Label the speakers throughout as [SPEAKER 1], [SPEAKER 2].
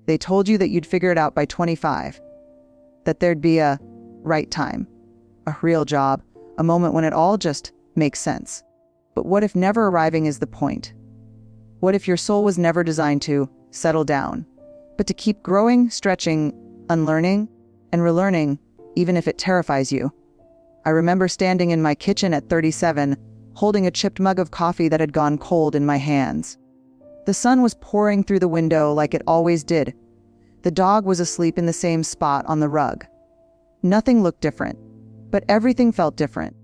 [SPEAKER 1] They told you that you'd figure it out by 25, that there'd be a right time, a real job, a moment when it all just makes sense. But what if never arriving is the point? What if your soul was never designed to settle down, but to keep growing, stretching, unlearning, and relearning, even if it terrifies you? I remember standing in my kitchen at 37, holding a chipped mug of coffee that had gone cold in my hands. The sun was pouring through the window like it always did. The dog was asleep in the same spot on the rug. Nothing looked different, but everything felt different.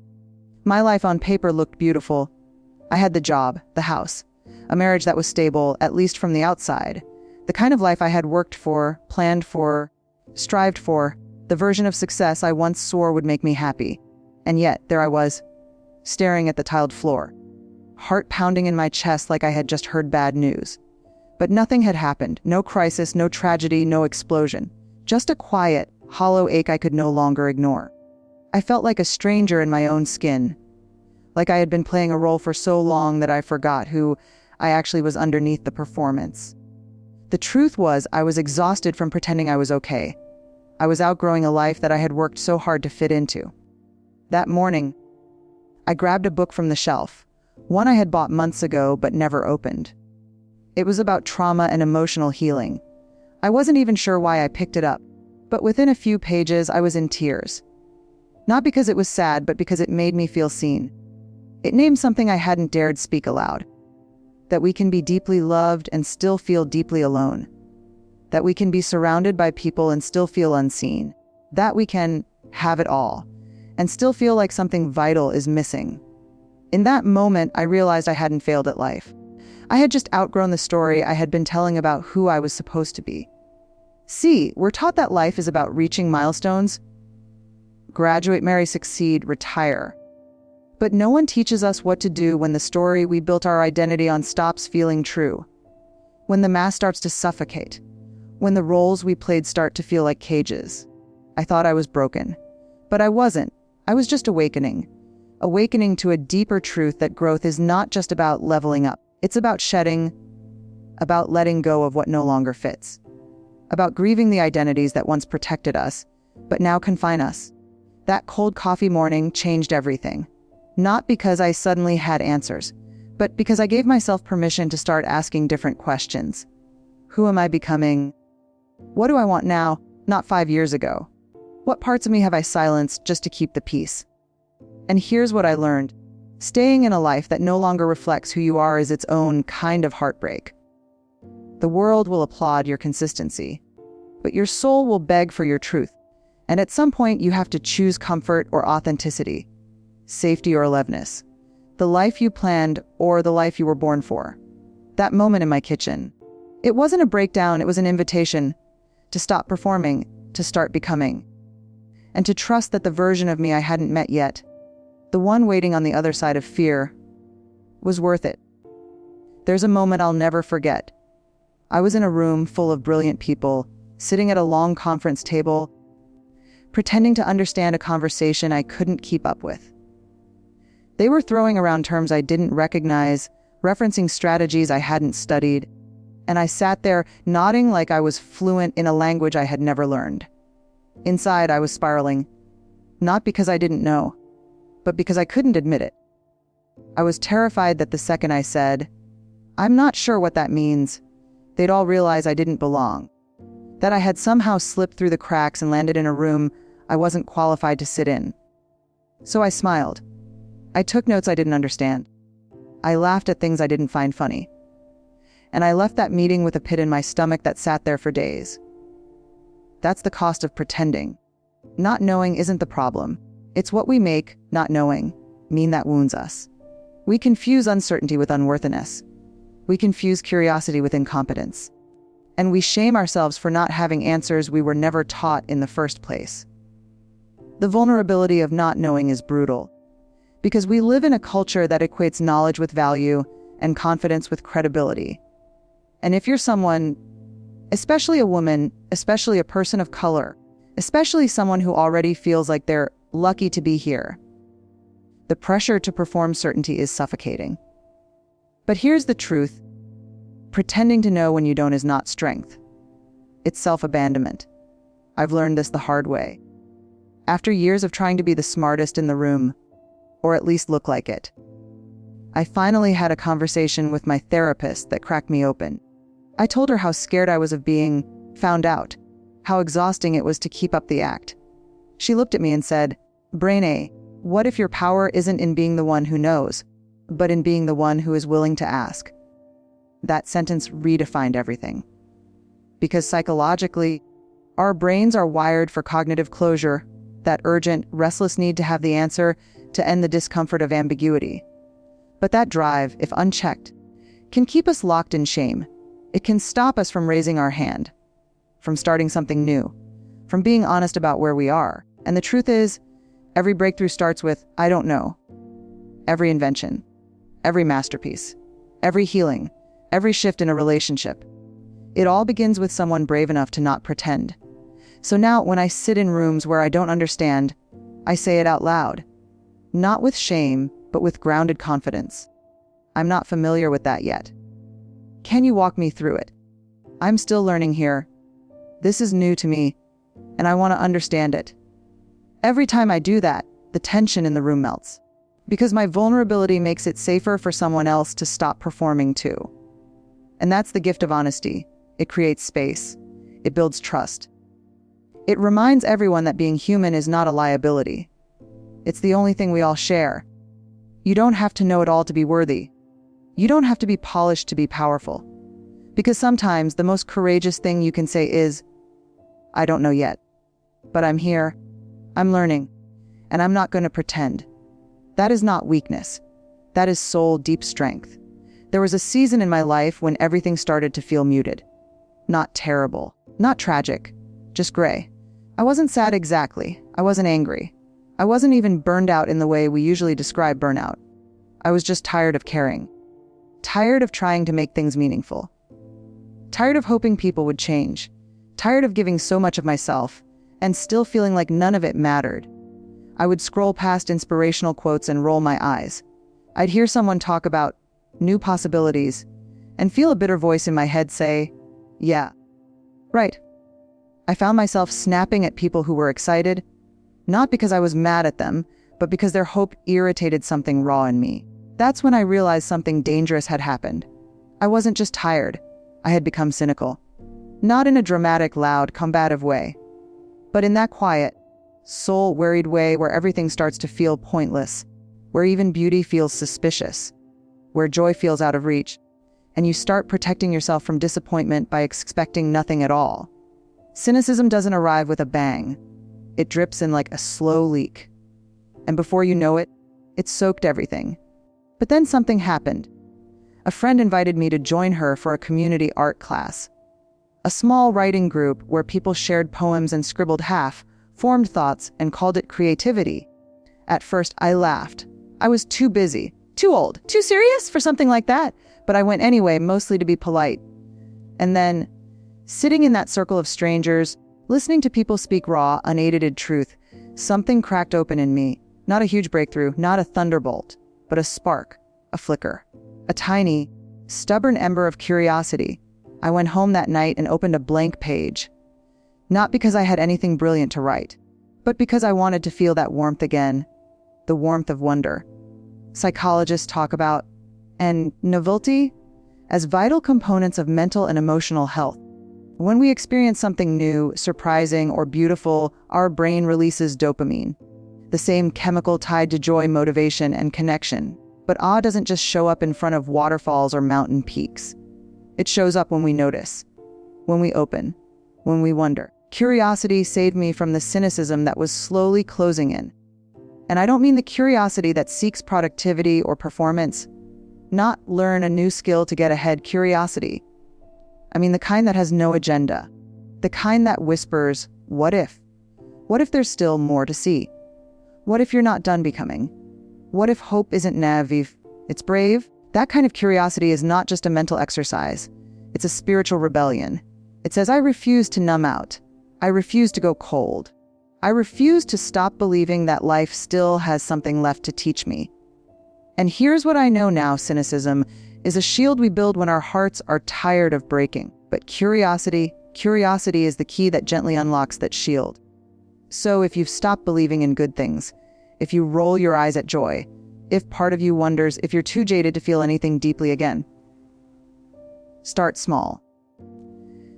[SPEAKER 1] My life on paper looked beautiful. I had the job, the house, a marriage that was stable, at least from the outside. The kind of life I had worked for, planned for, strived for, the version of success I once swore would make me happy. And yet, there I was, staring at the tiled floor, heart pounding in my chest like I had just heard bad news. But nothing had happened, no crisis, no tragedy, no explosion. Just a quiet, hollow ache I could no longer ignore. I felt like a stranger in my own skin, like I had been playing a role for so long that I forgot who I actually was underneath the performance. The truth was, I was exhausted from pretending I was okay. I was outgrowing a life that I had worked so hard to fit into. That morning, I grabbed a book from the shelf, one I had bought months ago but never opened. It was about trauma and emotional healing. I wasn't even sure why I picked it up, but within a few pages I was in tears. Not because it was sad, but because it made me feel seen. It named something I hadn't dared speak aloud. That we can be deeply loved and still feel deeply alone. That we can be surrounded by people and still feel unseen. That we can have it all and still feel like something vital is missing. In that moment, I realized I hadn't failed at life. I had just outgrown the story I had been telling about who I was supposed to be. See, we're taught that life is about reaching milestones. Graduate, marry, succeed, retire. But no one teaches us what to do when the story we built our identity on stops feeling true. When the mask starts to suffocate. When the roles we played start to feel like cages. I thought I was broken. But I wasn't. I was just awakening. Awakening to a deeper truth that growth is not just about leveling up. It's about shedding, about letting go of what no longer fits. About grieving the identities that once protected us, but now confine us. That cold coffee morning changed everything. Not because I suddenly had answers, but because I gave myself permission to start asking different questions. Who am I becoming? What do I want now, not 5 years ago? What parts of me have I silenced just to keep the peace? And here's what I learned. Staying in a life that no longer reflects who you are is its own kind of heartbreak. The world will applaud your consistency, but your soul will beg for your truth. And at some point, you have to choose comfort or authenticity, safety or aliveness, the life you planned or the life you were born for. That moment in my kitchen, it wasn't a breakdown, it was an invitation to stop performing, to start becoming, and to trust that the version of me I hadn't met yet, the one waiting on the other side of fear, was worth it. There's a moment I'll never forget. I was in a room full of brilliant people, sitting at a long conference table, pretending to understand a conversation I couldn't keep up with. They were throwing around terms I didn't recognize, referencing strategies I hadn't studied, and I sat there nodding like I was fluent in a language I had never learned. Inside, I was spiraling, not because I didn't know, but because I couldn't admit it. I was terrified that the second I said, "I'm not sure what that means," they'd all realize I didn't belong, that I had somehow slipped through the cracks and landed in a room I wasn't qualified to sit in. So I smiled. I took notes I didn't understand. I laughed at things I didn't find funny. And I left that meeting with a pit in my stomach that sat there for days. That's the cost of pretending. Not knowing isn't the problem. It's what we make, not knowing, mean that wounds us. We confuse uncertainty with unworthiness. We confuse curiosity with incompetence. And we shame ourselves for not having answers we were never taught in the first place. The vulnerability of not knowing is brutal, because we live in a culture that equates knowledge with value and confidence with credibility. And if you're someone, especially a woman, especially a person of color, especially someone who already feels like they're lucky to be here, the pressure to perform certainty is suffocating. But here's the truth. Pretending to know when you don't is not strength. It's self-abandonment. I've learned this the hard way. After years of trying to be the smartest in the room, or at least look like it, I finally had a conversation with my therapist that cracked me open. I told her how scared I was of being found out, how exhausting it was to keep up the act. She looked at me and said, "Brené, what if your power isn't in being the one who knows, but in being the one who is willing to ask?" That sentence redefined everything. Because psychologically, our brains are wired for cognitive closure, that urgent, restless need to have the answer to end the discomfort of ambiguity. But that drive, if unchecked, can keep us locked in shame. It can stop us from raising our hand, from starting something new, from being honest about where we are. And the truth is, every breakthrough starts with, "I don't know." Every invention, every masterpiece, every healing, every shift in a relationship. It all begins with someone brave enough to not pretend. So now, when I sit in rooms where I don't understand, I say it out loud. Not with shame, but with grounded confidence. "I'm not familiar with that yet. Can you walk me through it? I'm still learning here. This is new to me, and I want to understand it." Every time I do that, the tension in the room melts. Because my vulnerability makes it safer for someone else to stop performing too. And that's the gift of honesty. It creates space. It builds trust. It reminds everyone that being human is not a liability. It's the only thing we all share. You don't have to know it all to be worthy. You don't have to be polished to be powerful. Because sometimes the most courageous thing you can say is, "I don't know yet, but I'm here, I'm learning, and I'm not going to pretend." That is not weakness. That is soul deep strength. There was a season in my life when everything started to feel muted. Not terrible, not tragic, just gray. I wasn't sad exactly. I wasn't angry. I wasn't even burned out in the way we usually describe burnout. I was just tired of caring. Tired of trying to make things meaningful. Tired of hoping people would change. Tired of giving so much of myself and still feeling like none of it mattered. I would scroll past inspirational quotes and roll my eyes. I'd hear someone talk about new possibilities and feel a bitter voice in my head say, "Yeah, right." I found myself snapping at people who were excited, not because I was mad at them, but because their hope irritated something raw in me. That's when I realized something dangerous had happened. I wasn't just tired. I had become cynical. Not in a dramatic, loud, combative way, but in that quiet, soul-wearied way where everything starts to feel pointless, where even beauty feels suspicious, where joy feels out of reach, and you start protecting yourself from disappointment by expecting nothing at all. Cynicism doesn't arrive with a bang. It drips in like a slow leak. And before you know it, it's soaked everything. But then something happened. A friend invited me to join her for a community art class. A small writing group where people shared poems and scribbled half-formed thoughts and called it creativity. At first, I laughed. I was too busy, too old, too serious for something like that, but I went anyway, mostly to be polite. And then, sitting in that circle of strangers, listening to people speak raw, unedited truth, something cracked open in me. Not a huge breakthrough, not a thunderbolt, but a spark, a flicker, a tiny, stubborn ember of curiosity. I went home that night and opened a blank page. Not because I had anything brilliant to write, but because I wanted to feel that warmth again, the warmth of wonder. Psychologists talk about, and novelty, as vital components of mental and emotional health. When we experience something new, surprising, or beautiful, our brain releases dopamine, the same chemical tied to joy, motivation, and connection. But awe doesn't just show up in front of waterfalls or mountain peaks. It shows up when we notice, when we open, when we wonder. Curiosity saved me from the cynicism that was slowly closing in. And I don't mean the curiosity that seeks productivity or performance, not learn a new skill to get ahead curiosity. I mean the kind that has no agenda, the kind that whispers, what if? What if there's still more to see? What if you're not done becoming? What if hope isn't naive, it's brave? That kind of curiosity is not just a mental exercise. It's a spiritual rebellion. It says, I refuse to numb out. I refuse to go cold. I refuse to stop believing that life still has something left to teach me. And here's what I know now, cynicism is a shield we build when our hearts are tired of breaking. But curiosity Curiosity is the key that gently unlocks that shield. So if you've stopped believing in good things, if you roll your eyes at joy, if part of you wonders if you're too jaded to feel anything deeply again, start small.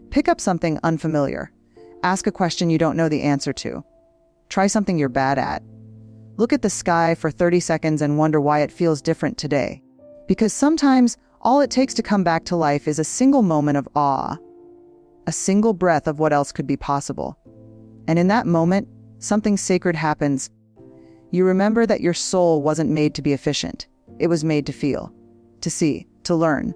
[SPEAKER 1] Pick up something unfamiliar. Ask a question you don't know the answer to. Try something you're bad at. Look at the sky for 30 seconds and wonder why it feels different today. Because sometimes all it takes to come back to life is a single moment of awe, a single breath of what else could be possible. And in that moment, something sacred happens. You remember that your soul wasn't made to be efficient. It was made to feel, to see, to learn.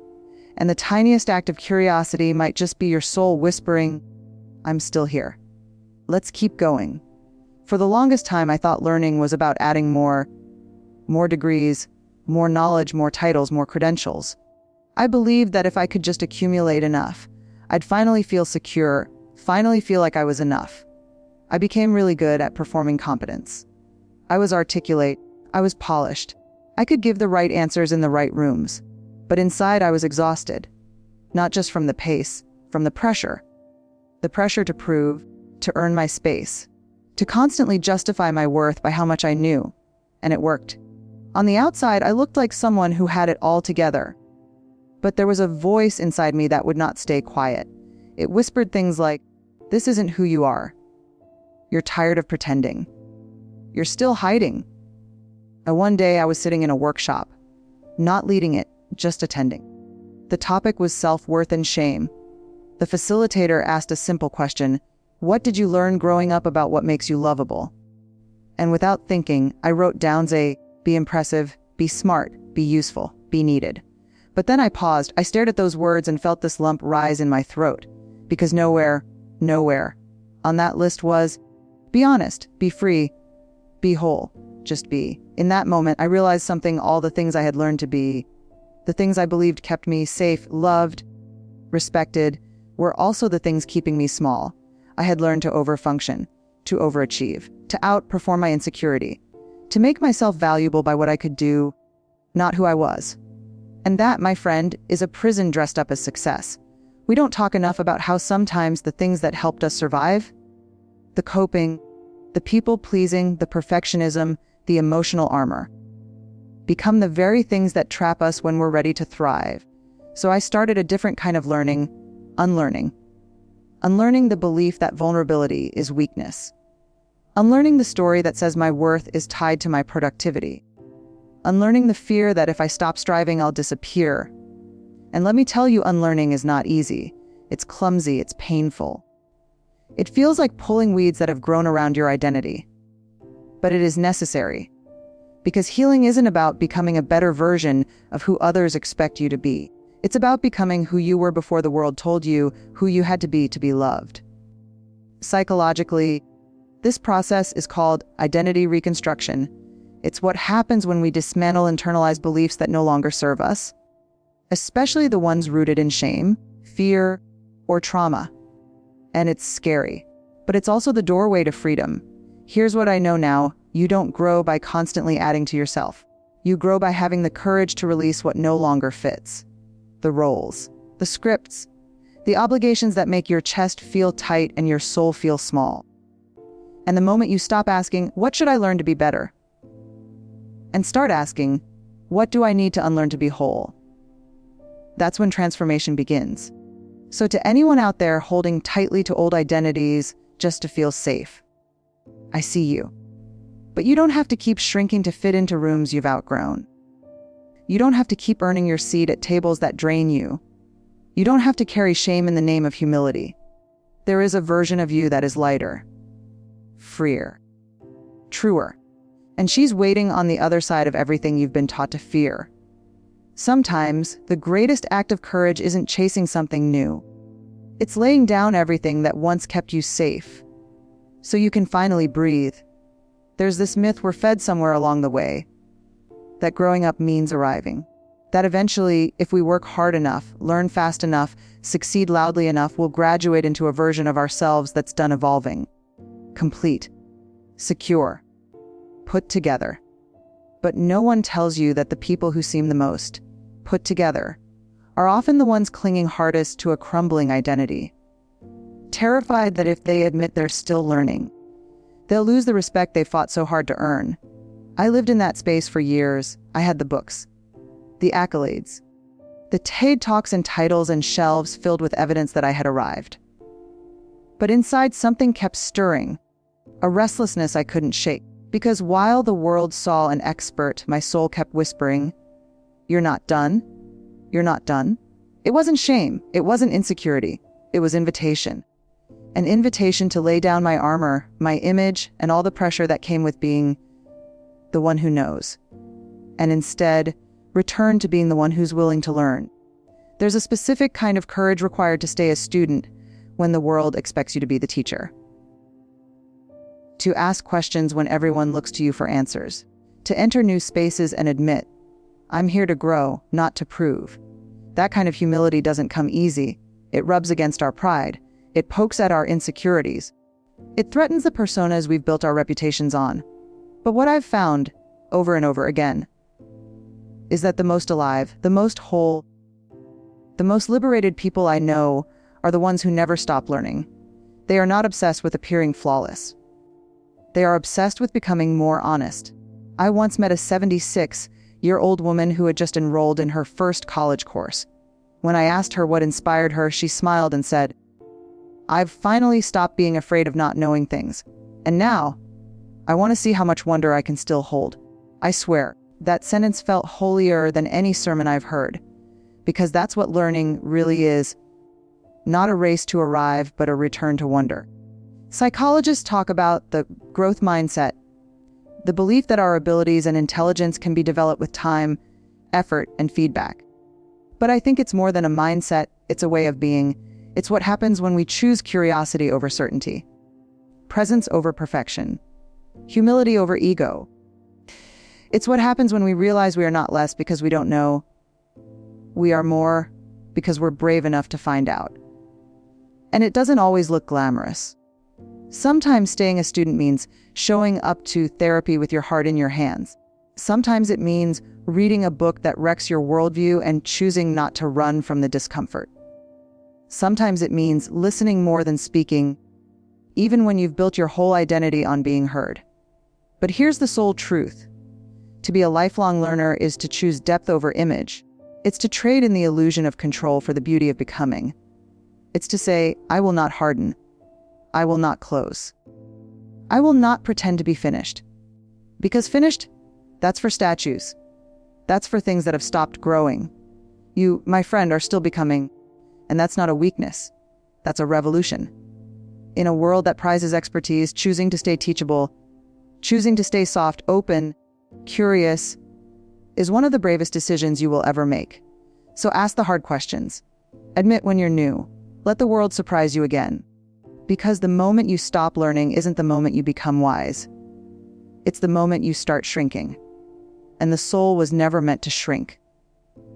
[SPEAKER 1] And the tiniest act of curiosity might just be your soul whispering, "I'm still here. Let's keep going." For the longest time, I thought learning was about adding more degrees, more knowledge, more titles, more credentials. I believed that if I could just accumulate enough, I'd finally feel secure, finally feel like I was enough. I became really good at performing competence. I was articulate, I was polished. I could give the right answers in the right rooms. But inside I was exhausted. Not just from the pace, from the pressure. The pressure to prove, to earn my space, to constantly justify my worth by how much I knew. And it worked. On the outside, I looked like someone who had it all together. But there was a voice inside me that would not stay quiet. It whispered things like, "This isn't who you are. You're tired of pretending. You're still hiding." And one day I was sitting in a workshop, not leading it, just attending. The topic was self-worth and shame. The facilitator asked a simple question: "What did you learn growing up about what makes you lovable?" And without thinking, I wrote down be impressive, be smart, be useful, be needed. But then I paused, I stared at those words and felt this lump rise in my throat. Because nowhere on that list was, be honest, be free, be whole, just be. In that moment, I realized something: all the things I had learned to be, the things I believed kept me safe, loved, respected, were also the things keeping me small. I had learned to overfunction, to overachieve, to outperform my insecurity, to make myself valuable by what I could do, not who I was. And that, my friend, is a prison dressed up as success. We don't talk enough about how sometimes the things that helped us survive, the coping, the people-pleasing, the perfectionism, the emotional armor, become the very things that trap us when we're ready to thrive. So I started a different kind of learning, unlearning. Unlearning the belief that vulnerability is weakness. Unlearning the story that says my worth is tied to my productivity. Unlearning the fear that if I stop striving, I'll disappear. And let me tell you, unlearning is not easy. It's clumsy, it's painful. It feels like pulling weeds that have grown around your identity. But it is necessary. Because healing isn't about becoming a better version of who others expect you to be. It's about becoming who you were before the world told you who you had to be loved. Psychologically, this process is called identity reconstruction. It's what happens when we dismantle internalized beliefs that no longer serve us, especially the ones rooted in shame, fear, or trauma. And it's scary, but it's also the doorway to freedom. Here's what I know now: you don't grow by constantly adding to yourself. You grow by having the courage to release what no longer fits. The roles, the scripts, the obligations that make your chest feel tight and your soul feel small. And the moment you stop asking, "What should I learn to be better?" and start asking, "What do I need to unlearn to be whole?" that's when transformation begins. So to anyone out there holding tightly to old identities just to feel safe, I see you. But you don't have to keep shrinking to fit into rooms you've outgrown. You don't have to keep earning your seat at tables that drain you. You don't have to carry shame in the name of humility. There is a version of you that is lighter, freer, truer. And she's waiting on the other side of everything you've been taught to fear. Sometimes, the greatest act of courage isn't chasing something new. It's laying down everything that once kept you safe, so you can finally breathe. There's this myth we're fed somewhere along the way, that growing up means arriving. That eventually, if we work hard enough, learn fast enough, succeed loudly enough, we'll graduate into a version of ourselves that's done evolving. Complete, secure, put together. But no one tells you that the people who seem the most put together are often the ones clinging hardest to a crumbling identity. terrified that if they admit they're still learning, they'll lose the respect they fought so hard to earn. I lived in that space for years. I had the books, the accolades, the TED Talks and titles and shelves filled with evidence that I had arrived. But inside, something kept stirring, a restlessness I couldn't shake. Because while the world saw an expert, my soul kept whispering, "You're not done. You're not done." It wasn't shame. It wasn't insecurity. It was invitation. An invitation to lay down my armor, my image, and all the pressure that came with being the one who knows. And instead, return to being the one who's willing to learn. There's a specific kind of courage required to stay a student when the world expects you to be the teacher. To ask questions when everyone looks to you for answers. To enter new spaces and admit, "I'm here to grow, not to prove." That kind of humility doesn't come easy. It rubs against our pride. It pokes at our insecurities. It threatens the personas we've built our reputations on. But what I've found, over and over again, is that the most alive, the most whole, the most liberated people I know are the ones who never stop learning. They are not obsessed with appearing flawless. They are obsessed with becoming more honest. I once met a 76-year-old woman who had just enrolled in her first college course. When I asked her what inspired her, she smiled and said, "I've finally stopped being afraid of not knowing things. And now, I want to see how much wonder I can still hold." I swear, that sentence felt holier than any sermon I've heard. Because that's what learning really is. Not a race to arrive, but a return to wonder. Psychologists talk about the growth mindset, the belief that our abilities and intelligence can be developed with time, effort, and feedback. But I think it's more than a mindset, it's a way of being. It's what happens when we choose curiosity over certainty, presence over perfection, humility over ego. It's what happens when we realize we are not less because we don't know. We are more because we're brave enough to find out. And it doesn't always look glamorous. Sometimes staying a student means showing up to therapy with your heart in your hands. Sometimes it means reading a book that wrecks your worldview and choosing not to run from the discomfort. Sometimes it means listening more than speaking, even when you've built your whole identity on being heard. But here's the sole truth. To be a lifelong learner is to choose depth over image. It's to trade in the illusion of control for the beauty of becoming. It's to say, "I will not harden. I will not close. I will not pretend to be finished." Because finished, that's for statues. That's for things that have stopped growing. You, my friend, are still becoming. And that's not a weakness. That's a revolution. In a world that prizes expertise, choosing to stay teachable, choosing to stay soft, open, curious, is one of the bravest decisions you will ever make. So ask the hard questions. Admit when you're new. Let the world surprise you again. Because the moment you stop learning isn't the moment you become wise. It's the moment you start shrinking. And the soul was never meant to shrink.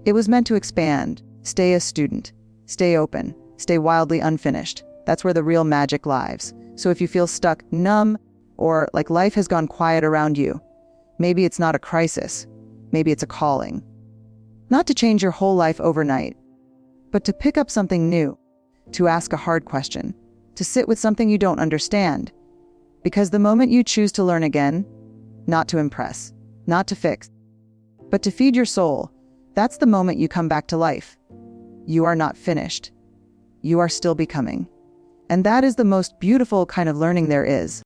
[SPEAKER 1] It was meant to expand, stay a student, stay open, stay wildly unfinished. That's where the real magic lies. So if you feel stuck, numb, or like life has gone quiet around you, maybe it's not a crisis. Maybe it's a calling. Not to change your whole life overnight, but to pick up something new, to ask a hard question, to sit with something you don't understand. Because the moment you choose to learn again, not to impress, not to fix, but to feed your soul, that's the moment you come back to life. You are not finished. You are still becoming. And that is the most beautiful kind of learning there is.